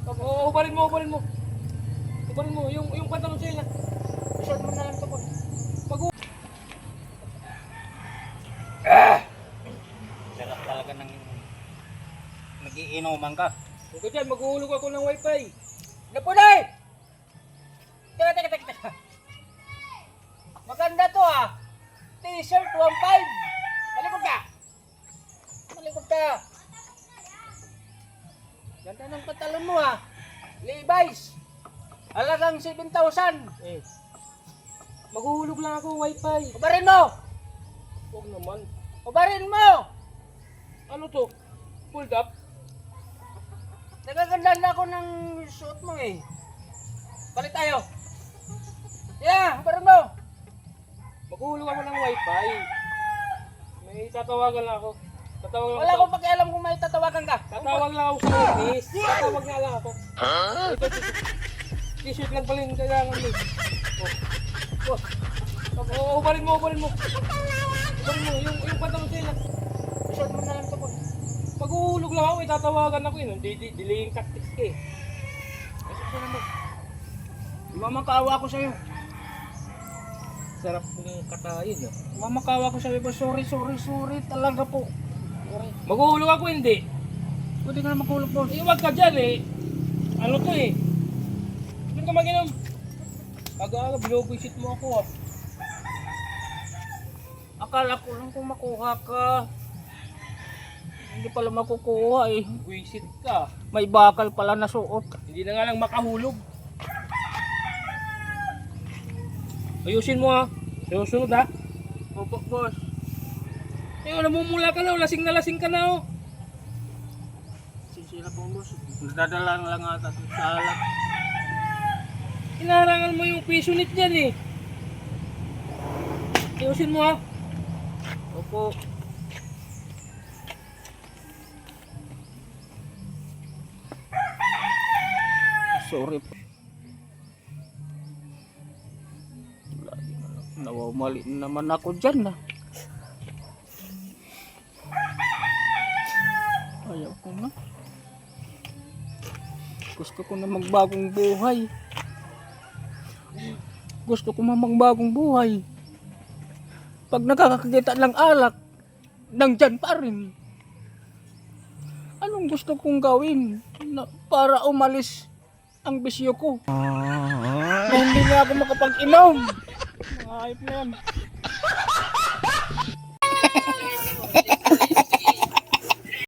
Ubarin mo. Ubarin mo, yung pantalon sa'yo na. Short mo na lang ito po. Sarap talaga ng nagiinuman ka. Huwag ka dyan, maghuhulog ako ng wifi. Napunay! Teka. Maganda to ah. T-shirt 1.5. Malikot ka. Ganda ng pantalon mo ah. Levi's. Halagang 7,000. Maghuhulog lang ako wifi. Ubarin mo! Huwag naman. Ubarin mo! Ano to? Pulled up? Nagagandaan na ako ng suot mo eh. Palit tayo. Yeah, ubarin mo! Maghuhulog ako ng wifi. May tatawagan lang ako. Wala akong pakialam kung may tatawagan ka. Tatawag lang ako sa office. Tatawag nga lang ako. Ito. T-shirt lang pala yung kailangan mo. Ubarin mo. Ubarin mo, yung pantalon sa'yo lang. Short mo na lang ito po. Maghuhulog lang ako, itatawagan ako yun. Delaying tactics ka eh. Kasi mo. Mamakaawa ako sa'yo. Sarap mong katayin ah. Mamakaawa ako sa'yo. Sorry talaga po. Maghuhulog ako hindi. Pwede ka na maghulog po. Huwag ka dyan eh. Ano to eh. Pwede ka mag-inom. Aga-aga, binubwisit mo ako ah. Akala ko lang kung makuha ka. Hindi pala makukuha eh. Buwisit ka. May bakal pala na suot. Hindi na nga lang makahulog. Ayusin mo ha. Susunod ha. Opo boss. Namumula ka na. Lasing ka na oh. Sisira po boss. Nadadala lang ata sa alat. Inarangan mo yung piso nit yan eh. Ayusin mo ha. Opo. Sorry po. Nawawali naman ako dyan ah. Ayaw ko na. Gusto ko na magbagong buhay. Pag nakakakita ng alak, nandyan pa rin. Anong gusto kong gawin para umalis ang bisyo ko? Na hindi na ako makapag-inom. Mga ayop na yan.